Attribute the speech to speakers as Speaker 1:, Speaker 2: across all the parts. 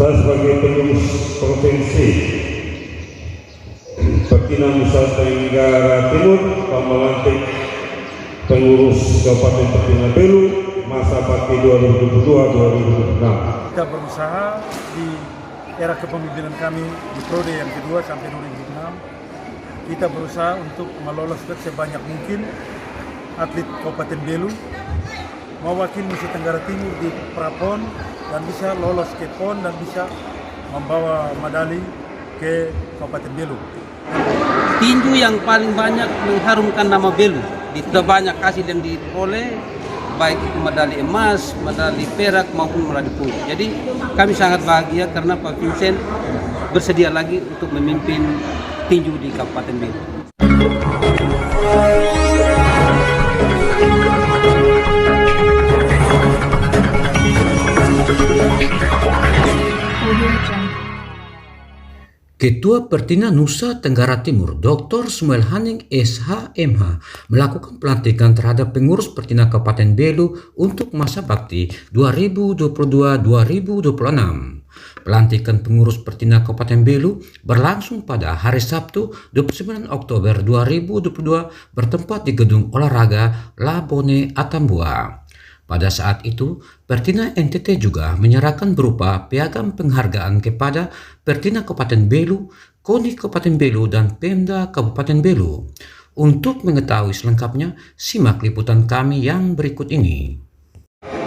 Speaker 1: Saya sebagai pengurus provinsi Pertina Nusa Tenggara Timur, Pak melantik pengurus Kabupaten Pertina Belu masa bakti 2022-2026.
Speaker 2: Kita berusaha di era kepemimpinan kami di periode yang kedua sampai 2006, kita berusaha untuk meloloskan sebanyak mungkin atlet Kabupaten Belu mewakili Nusa Tenggara Timur di Prapon dan bisa lolos ke PON dan bisa membawa medali ke Kabupaten Belu.
Speaker 3: Tinju yang paling banyak mengharumkan nama Belu. Sudah banyak hasil yang diperoleh, baik itu medali emas, medali perak maupun medali perunggu. Jadi kami sangat bahagia karena Pak Vincent bersedia lagi untuk memimpin tinju di Kabupaten Belu.
Speaker 4: Ketua Pertina Nusa Tenggara Timur, Dr. Samuel Haning SHMH, melakukan pelantikan terhadap pengurus Pertina Kabupaten Belu untuk masa bakti 2022-2026. Pelantikan pengurus Pertina Kabupaten Belu berlangsung pada hari Sabtu 29 Oktober 2022 bertempat di Gedung Olahraga Labone Atambua. Pada saat itu, Pertina NTT juga menyerahkan berupa piagam penghargaan kepada Pertina Kabupaten Belu, KONI Kabupaten Belu, dan Pemda Kabupaten Belu. Untuk mengetahui selengkapnya, simak liputan kami yang berikut ini.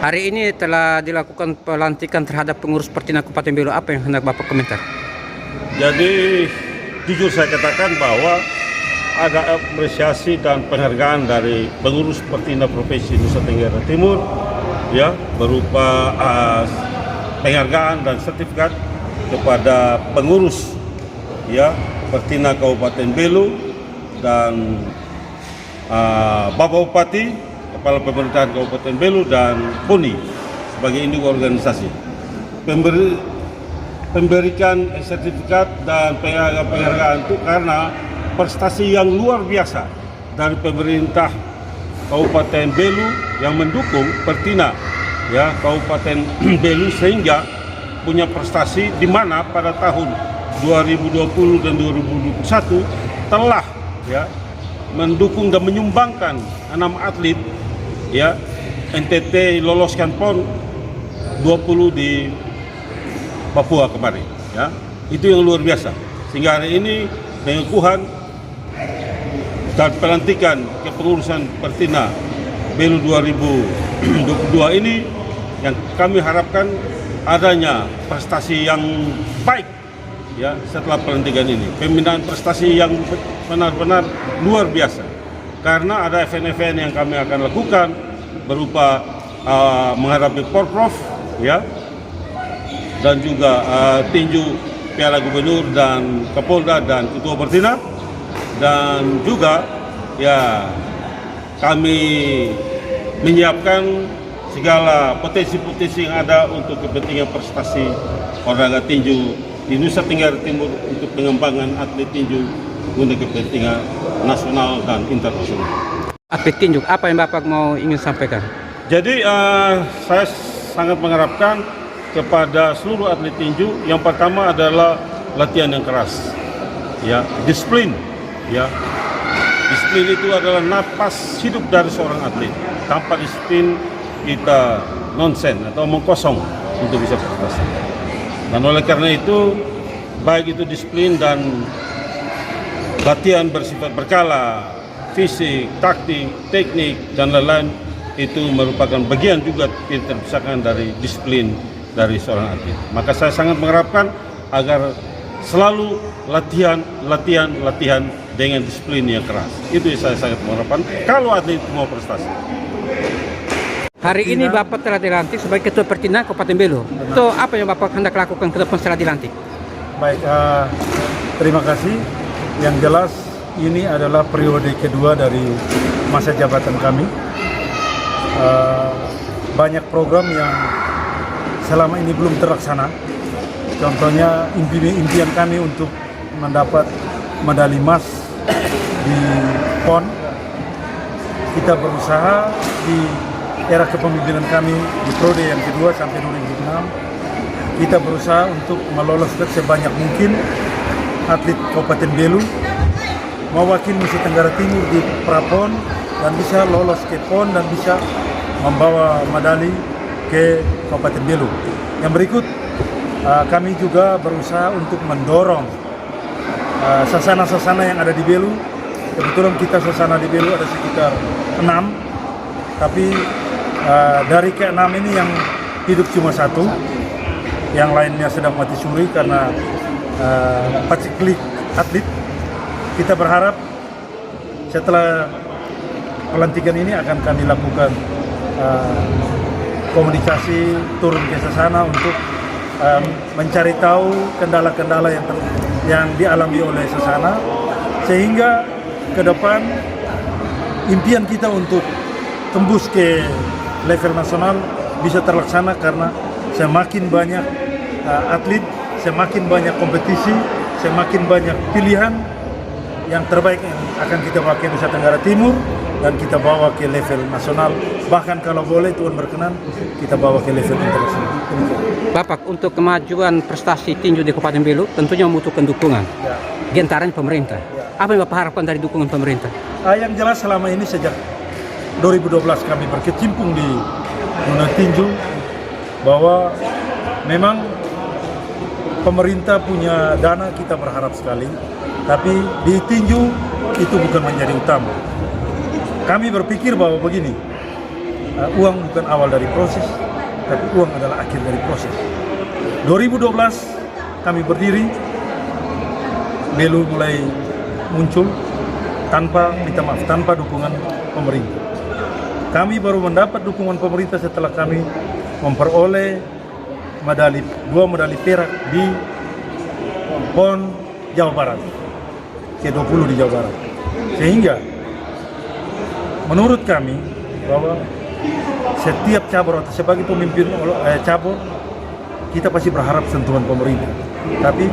Speaker 3: Hari ini telah dilakukan pelantikan terhadap pengurus Pertina Kabupaten Belu. Apa yang hendak Bapak komentar?
Speaker 1: Jadi jujur saya katakan bahwa ada apresiasi dan penghargaan dari pengurus Pertina Provinsi Nusa Tenggara Timur, ya, berupa penghargaan dan sertifikat kepada pengurus, ya, Pertina Kabupaten Belu dan Bapak Bupati, Kepala Pemerintahan Kabupaten Belu dan KONI sebagai induk organisasi. Pemberikan sertifikat dan penghargaan itu karena prestasi yang luar biasa dari pemerintah Kabupaten Belu yang mendukung Pertina, ya, Kabupaten Belu sehingga punya prestasi di mana pada tahun 2020 dan 2021 telah, ya, mendukung dan menyumbangkan 6 atlet, ya, NTT loloskan PON 20 di Papua kemarin, ya. Itu yang luar biasa. Sehingga hari ini pengukuhan dan pelantikan kepengurusan Pertina Belu 2022 ini yang kami harapkan adanya prestasi yang baik, ya, setelah pelantikan ini. Pembinaan prestasi yang benar-benar luar biasa. Karena ada event-event yang kami akan lakukan berupa menghadapi Porprov, ya, dan juga tinju Piala Gubernur dan Kapolda dan Ketua Pertina. Dan juga, ya, kami menyiapkan segala potensi-potensi yang ada untuk kepentingan prestasi olahraga tinju di Nusa Tenggara Timur untuk pengembangan atlet tinju untuk kepentingan nasional dan internasional.
Speaker 3: Atlet tinju, apa yang Bapak mau ingin sampaikan?
Speaker 1: Jadi saya sangat mengharapkan kepada seluruh atlet tinju, yang pertama adalah latihan yang keras, ya, disiplin. Ya, disiplin itu adalah napas hidup dari seorang atlet. Tanpa disiplin kita nonsen atau omong kosong untuk bisa berprestasi. Dan oleh karena itu, baik itu disiplin dan latihan bersifat berkala, fisik, taktik, teknik, dan lain-lain, itu merupakan bagian juga tidak terpisahkan dari disiplin dari seorang atlet. Maka saya sangat mengharapkan agar selalu latihan dengan disiplin yang keras. Itu yang saya sangat mengharapkan kalau atlet mau prestasi.
Speaker 3: Hari ini Bapak telah dilantik sebagai Ketua Pertina Kabupaten Belu. Itu apa yang Bapak hendak lakukan ke depan setelah dilantik?
Speaker 2: Baik, terima kasih. Yang jelas ini adalah periode kedua dari masa jabatan kami. Banyak program yang selama ini belum terlaksana. Contohnya impian kami untuk mendapat medali emas di PON. Kita berusaha di era kepemimpinan kami di periode yang kedua sampai 2006, kita berusaha untuk meloloskan sebanyak mungkin atlet Kabupaten Belu mewakili Nusa Tenggara Timur di Prapon dan bisa lolos ke PON dan bisa membawa medali ke Kabupaten Belu. Yang berikut, kami juga berusaha untuk mendorong sasana-sasana yang ada di Belu. Kebetulan kita sasana di Belu ada sekitar 6, tapi dari ke-6 ini yang hidup cuma 1, yang lainnya sedang mati suri karena paceklik atlet. Kita berharap setelah pelantikan ini akan kami lakukan komunikasi turun ke sana untuk mencari tahu kendala-kendala yang dialami oleh sesana, sehingga ke depan impian kita untuk tembus ke level nasional bisa terlaksana karena semakin banyak atlet, semakin banyak kompetisi, semakin banyak pilihan yang terbaik yang akan kita bawa ke Nusa Tenggara Timur dan kita bawa ke level nasional. Bahkan kalau boleh Tuhan berkenan, kita bawa ke level internasional.
Speaker 3: Bapak, untuk kemajuan prestasi tinju di Kabupaten Belu tentunya membutuhkan dukungan.
Speaker 2: Ya.
Speaker 3: Di antaranya pemerintah. Apa yang Bapak harapkan dari dukungan pemerintah?
Speaker 2: Yang jelas selama ini sejak 2012 kami berkecimpung di dunia tinju, bahwa memang pemerintah punya dana, kita berharap sekali, tapi di tinju itu bukan menjadi utama. Kami berpikir bahwa begini, uang bukan awal dari proses, tapi uang adalah akhir dari proses. 2012 kami berdiri, Belu mulai muncul tanpa dukungan pemerintah. Kami baru mendapat dukungan pemerintah setelah kami memperoleh 2 medali perak di PON Jawa Barat, ke-20 di Jawa Barat. Sehingga menurut kami bahwa setiap cabur atau sebagai pemimpin cabur, kita pasti berharap sentuhan pemerintah, tapi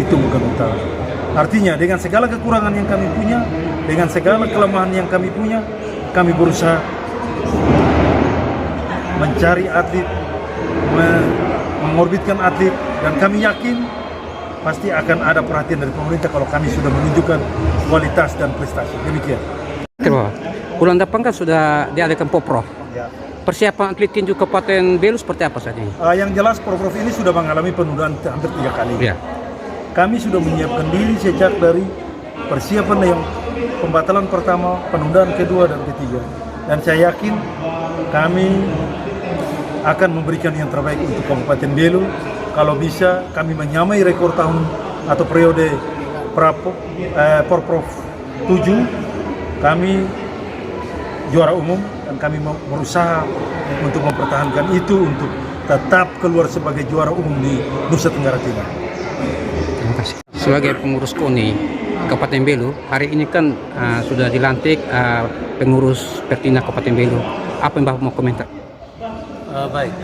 Speaker 2: itu bukan utama. Artinya dengan segala kekurangan yang kami punya, dengan segala kelemahan yang kami punya, kami berusaha mencari atlet, mengorbitkan atlet, dan kami yakin pasti akan ada perhatian dari pemerintah kalau kami sudah menunjukkan kualitas dan prestasi. Demikian.
Speaker 3: Bulan depan kan sudah diadakan Poprov.
Speaker 2: Ya.
Speaker 3: Persiapan atlet tinju Kabupaten Belu seperti apa saat ini?
Speaker 2: Yang jelas Poprov ini sudah mengalami penundaan hampir 3 kali.
Speaker 3: Ya.
Speaker 2: Kami sudah menyiapkan diri sejak dari persiapan yang pembatalan pertama, penundaan kedua dan ketiga. Dan saya yakin kami akan memberikan yang terbaik untuk Kabupaten Belu. Kalau bisa kami menyamai rekor tahun atau periode Porprov 7, kami juara umum, dan kami berusaha untuk mempertahankan itu untuk tetap keluar sebagai juara umum di Nusa Tenggara Timur.
Speaker 3: Terima kasih. Sebagai pengurus KONI Kabupaten Belu, hari ini kan sudah dilantik pengurus Pertina Kabupaten Belu. Apa yang Bapak mau komentar?
Speaker 5: Baik.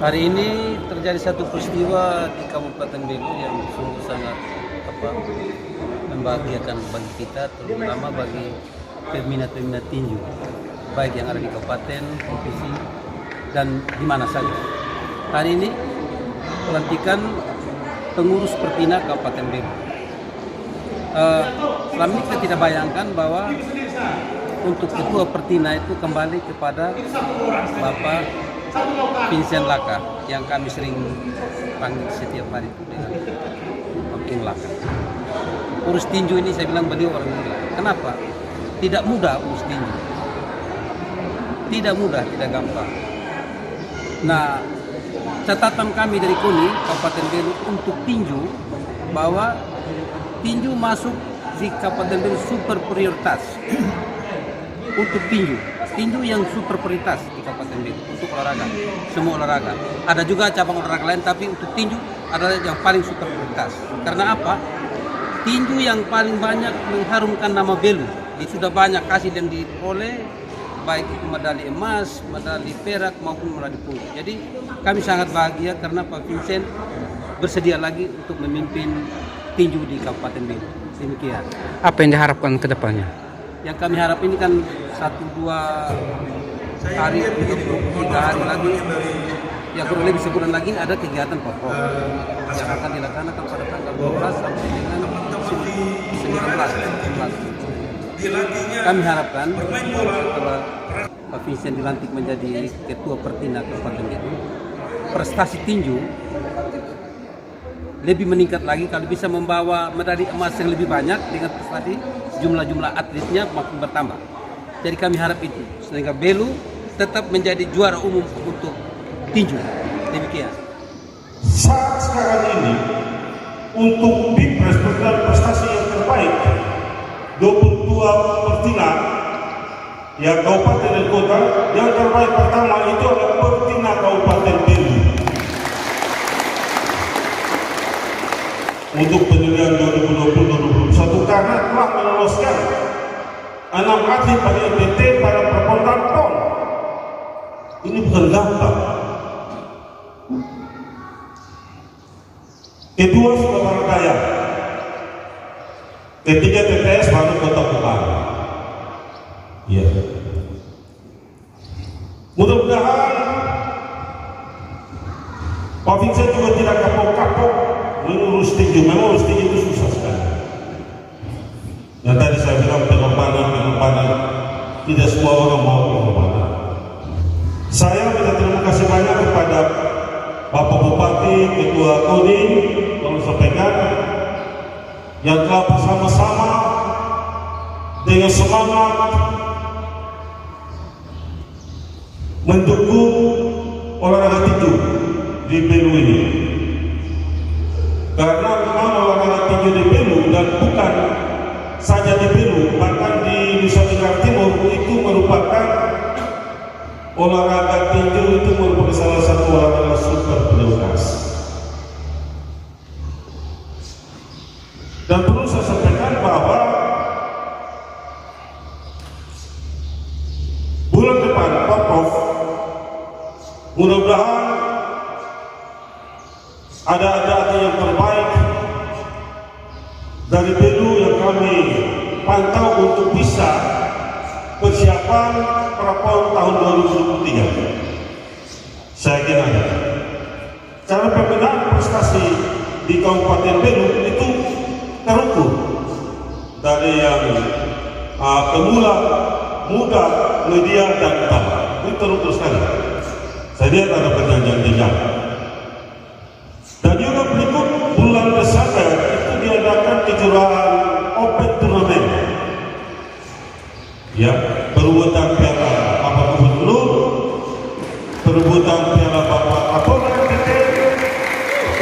Speaker 5: Hari ini terjadi satu peristiwa di Kabupaten Belu yang sungguh sangat membahagiakan bagi kita, terutama bagi peminat-peminat tinju, baik yang ada di kabupaten, provinsi, dan di mana saja. Hari ini pelantikan pengurus Pertina Kabupaten Belu. Selama ini kita tidak bayangkan bahwa untuk ketua Pertina itu kembali kepada Bapak Vincent Laka, yang kami sering panggil setiap hari itu dengan King Laka. Urus tinju ini saya bilang beliau orang gila. Kenapa? Tidak mudah urus tinju. Tidak mudah, tidak gampang. Nah, catatan kami dari KONI Kabupaten Belu untuk tinju, bahwa tinju masuk di Kabupaten Belu super prioritas. Untuk tinju yang super prioritas di Kabupaten Belu untuk olahraga, semua olahraga. Ada juga cabang olahraga lain, tapi untuk tinju adalah yang paling super prioritas. Karena apa? Tinju yang paling banyak mengharumkan nama Belu. Dia sudah banyak hasil yang diperoleh, baik itu medali emas, medali perak maupun medali perunggu. Jadi kami sangat bahagia karena Pak Vincent bersedia lagi untuk memimpin tinju di Kabupaten Belu. Demikian.
Speaker 3: Apa yang diharapkan ke depannya?
Speaker 5: Yang kami harap ini kan 1-2 hari, 3 hari lagi Ya kurang lebih sebulan lagi ada kegiatan pokok yang akan dilaksanakan pada tanggal 12 sampai dengan 19. Kami harapkan setelah Pak Vincent dilantik menjadi Ketua Pertina Kabupaten Belu, prestasi tinju lebih meningkat lagi kalau bisa membawa medali emas yang lebih banyak dengan prestasi jumlah atletnya makin bertambah. Jadi kami harap itu sehingga Belu tetap menjadi juara umum untuk tinju. Demikian.
Speaker 1: Saat sekarang ini untuk Bipres bergelar prestasi yang terbaik 22 Pertina ya kabupaten dan kota, yang terbaik pertama itu adalah Pertina Kabupaten Belu. Untuk penilaian 2020-2021 karena telah meloloskan 6 atlet pada NPT pada perpontan PON. Ini bukan gampang. Kedua Surabaya Raya, ketiga TTS baru Kota Kupang. Ya. Mudah-mudahan Pak Vincent juga tidak kapok-kapok mengurus tinju. Memang urus tinju itu susah sekali. Yang tadi saya bilang pengorbanan, tidak semua orang mau pengorbanan. Saya minta terima kasih banyak kepada Bapak Bupati, Ketua Kodim, tolong sampaikan, yang telah bersama-sama dengan semangat mendukung olahraga tinju di Belu ini. Karena memang olahraga tinju di Belu dan bukan saja di Belu, bahkan di Nusa Tenggara Timur itu merupakan olahraga tinju itu merupakan salah satu olahraga super prioritas. Dan perlu saya sampaikan bahwa bulan depan Pemprov mudah-mudahan ada atlet yang terbaik dari Belu yang kami pantau untuk bisa persiapan Prapon tahun 2023. Saya kira cara pembinaan prestasi di Kabupaten Belu itu terukur dari yang pemula, muda, media, dan utama. Itu terukur sekali. Saya lihat ada perjanjian-perjanjian. Dan juga berikut bulan Desember itu diadakan kejuaraan Open Turnamen. Ya, perebutan piala Bapak Gubernur, perebutan piala Bapak Kapolda NTT,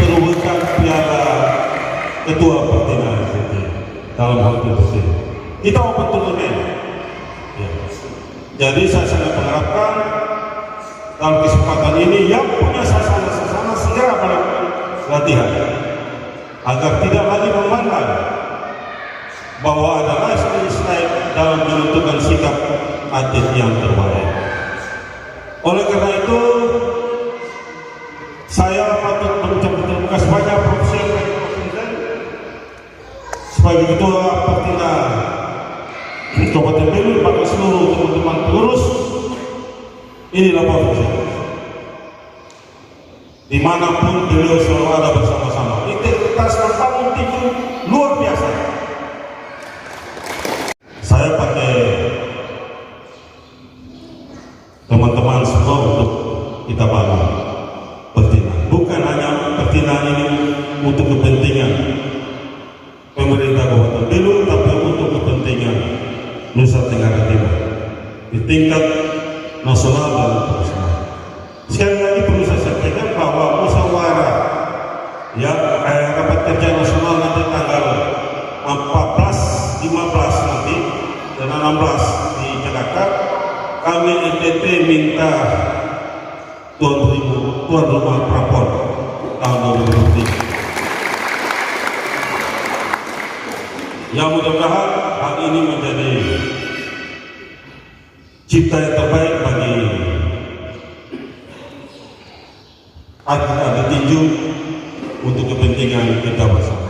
Speaker 1: perebutan piala Ketua Pertina NTT dalam hal itu. Kita open turnamen. Ya. Jadi saya sangat mengharapkan dalam kesempatan ini yang punya sasana segera melakukan latihan agar tidak lagi memandang bahwa ada slide dalam menentukan sikap atlet yang terbaik. Oleh karena itu, saya patut mengucapkan terima kasih banyak Profesor sebagai Ketua Pertina Kabupaten Belu, pada seluruh teman-teman pengurus. Inilah Pak Vincent. Dimanapun beliau selalu ada bersama-sama. Integritas membangun tinju luar biasa. Saya pakai teman-teman semua untuk kita bangun Pertina. Bukan hanya Pertina ini untuk kepentingan pemerintah Kabupaten Belu, tapi untuk kepentingan Nusa Tenggara Timur di tingkat nasional dan internasional. Sekali lagi perlu saya sampaikan bahwa musyawarah ya rapat kerja nasional nanti tanggal 15 nanti dan 16 di Jakarta, kami NTT minta tuan rumah Prapon tahun 2023. Yang mudah-mudahan hal ini menjadi cipta yang terbaik bagi atlet tinju untuk kepentingan kita bersama.